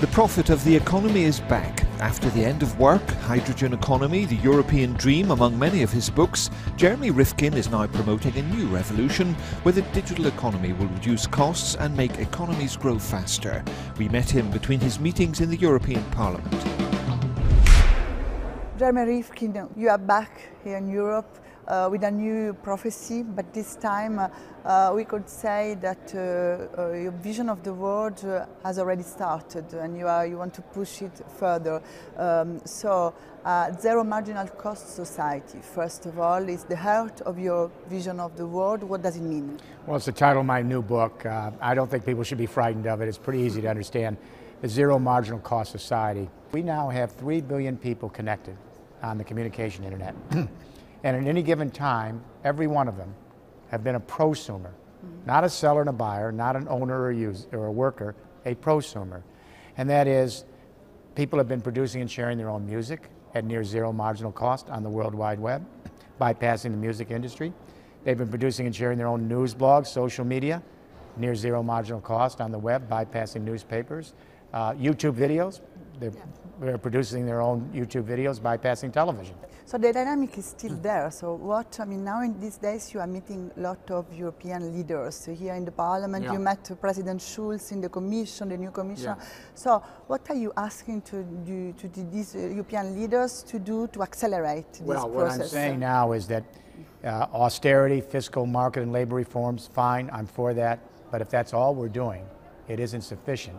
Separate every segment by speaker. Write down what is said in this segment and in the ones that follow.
Speaker 1: The profit of the economy is back. After The End of Work, Hydrogen Economy, The European Dream, among many of his books, Jeremy Rifkin is now promoting a new revolution where the digital economy will reduce costs and make economies grow faster. We met him between his meetings in the European Parliament.
Speaker 2: Jeremy Rifkin, you are back here in Europe with a new prophecy, but this time we could say that your vision of the world has already started and you want to push it further. Zero marginal cost society, first of all, is the heart of your vision of the world. What does it mean?
Speaker 3: Well, it's the title of my new book. I don't think people should be frightened of it. It's pretty easy to understand. The zero marginal cost society. We now have 3 billion people connected on the communication internet. And at any given time, every one of them have been a prosumer. Not a seller and a buyer, not an owner or a user or a worker, a prosumer. And that is, people have been producing and sharing their own music at near zero marginal cost on the World Wide Web, bypassing the music industry. They've been producing and sharing their own news blogs, social media, near zero marginal cost on the web, bypassing newspapers. YouTube videos, they're producing their own YouTube videos, bypassing television.
Speaker 2: So the dynamic is still there. So now in these days you are meeting a lot of European leaders. Here in the Parliament, you met President Schulz in the Commission, the new Commission. So what are you asking these European leaders to do to accelerate this process?
Speaker 3: Well, what I'm saying now is that austerity, fiscal, market and labor reforms, fine, I'm for that. But if that's all we're doing, it isn't sufficient.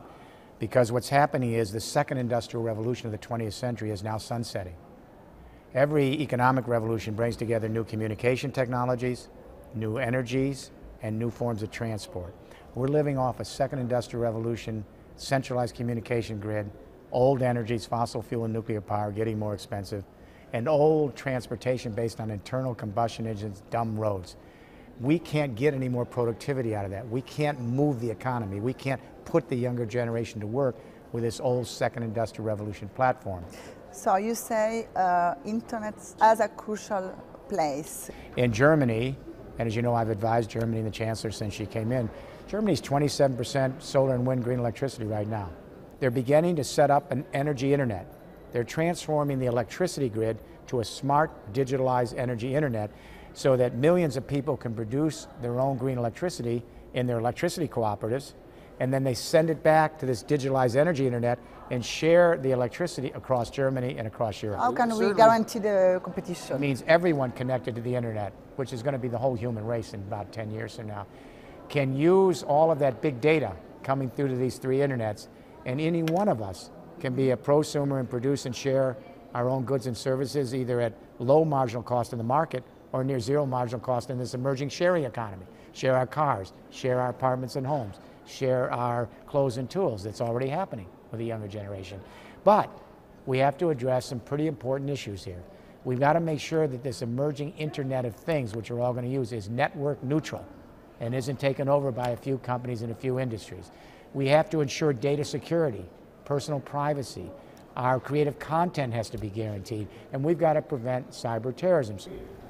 Speaker 3: Because what's happening is the second industrial revolution of the 20th century is now sunsetting. Every economic revolution brings together new communication technologies, new energies, and new forms of transport. We're living off a second industrial revolution, centralized communication grid, old energies, fossil fuel and nuclear power getting more expensive, and old transportation based on internal combustion engines, dumb roads. We can't get any more productivity out of that. We can't move the economy. We can't put the younger generation to work with this old second industrial revolution platform.
Speaker 2: So you say internet as a crucial place.
Speaker 3: In Germany, and as you know, I've advised Germany and the Chancellor since she came in, Germany's 27% solar and wind green electricity right now. They're beginning to set up an energy internet. They're transforming the electricity grid to a smart, digitalized energy internet so that millions of people can produce their own green electricity in their electricity cooperatives, and then they send it back to this digitalized energy internet and share the electricity across Germany and across Europe.
Speaker 2: How can we guarantee the competition?
Speaker 3: It means everyone connected to the internet, which is going to be the whole human race in about 10 years from now, can use all of that big data coming through to these 3 internets, and any one of us can be a prosumer and produce and share our own goods and services either at low marginal cost in the market or near zero marginal cost in this emerging sharing economy. Share our cars, share our apartments and homes, share our clothes and tools. That's already happening with the younger generation. But we have to address some pretty important issues here. We've got to make sure that this emerging Internet of Things, which we're all going to use, is network neutral and isn't taken over by a few companies and a few industries. We have to ensure data security, personal privacy. Our creative content has to be guaranteed, and we've got to prevent cyber terrorism.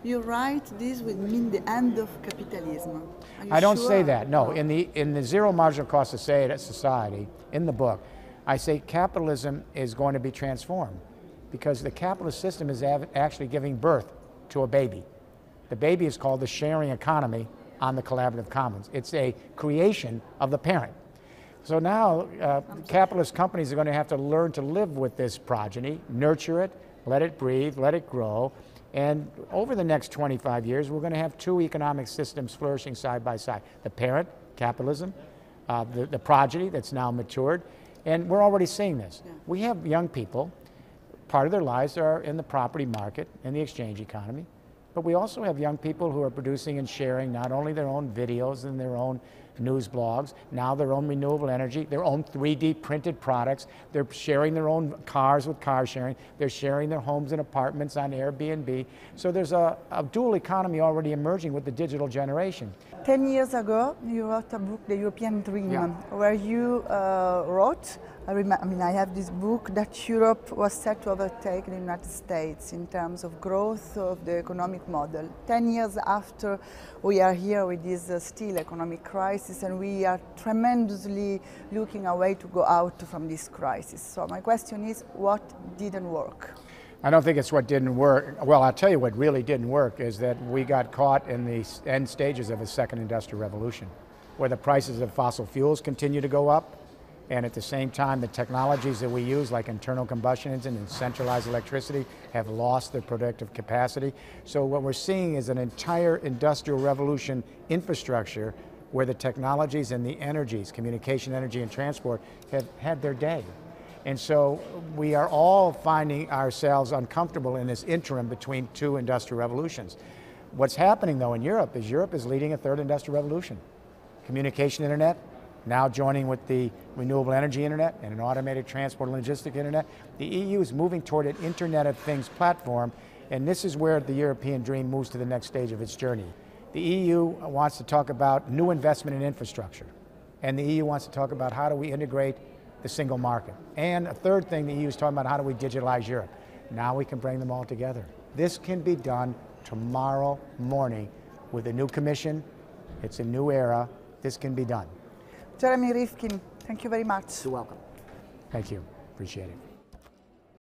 Speaker 2: You write this would mean the end of capitalism.
Speaker 3: I don't say that, no. In the zero marginal cost society, in the book, I say capitalism is going to be transformed because the capitalist system is actually giving birth to a baby. The baby is called the sharing economy on the collaborative commons. It's a creation of the parent. So now capitalist companies are going to have to learn to live with this progeny, nurture it, let it breathe, let it grow. And over the next 25 years, we're going to have 2 economic systems flourishing side by side. The parent, capitalism, the progeny that's now matured. And we're already seeing this. Yeah. We have young people, part of their lives are in the property market, in the exchange economy. But we also have young people who are producing and sharing not only their own videos and their own news blogs, now their own renewable energy, their own 3D printed products. They're sharing their own cars with car sharing. They're sharing their homes and apartments on Airbnb. So there's a dual economy already emerging with the digital generation.
Speaker 2: 10 years ago, you wrote a book, The European Dream, where you wrote I have this book that Europe was set to overtake the United States in terms of growth of the economic model. 10 years after, we are here with this still economic crisis, and we are tremendously looking a way to go out from this crisis. So my question is, what didn't work?
Speaker 3: I don't think it's what didn't work. Well, I'll tell you what really didn't work is that we got caught in the end stages of a second industrial revolution, where the prices of fossil fuels continue to go up, and at the same time the technologies that we use, like internal combustion engine and centralized electricity, have lost their productive capacity. So what we're seeing is an entire industrial revolution infrastructure where the technologies and the energies, communication, energy, and transport, have had their day. And so we are all finding ourselves uncomfortable in this interim between two industrial revolutions. What's happening though in Europe is leading a third industrial revolution. Communication internet, now joining with the renewable energy internet and an automated transport and logistic internet. The EU is moving toward an Internet of Things platform, and this is where the European dream moves to the next stage of its journey. The EU wants to talk about new investment in infrastructure, and the EU wants to talk about how do we integrate the single market. And a third thing, the EU is talking about how do we digitalize Europe. Now we can bring them all together. This can be done tomorrow morning with a new commission. It's a new era. This can be done.
Speaker 2: Jeremy Rifkin, thank you very much.
Speaker 3: You're welcome. Thank you. Appreciate it.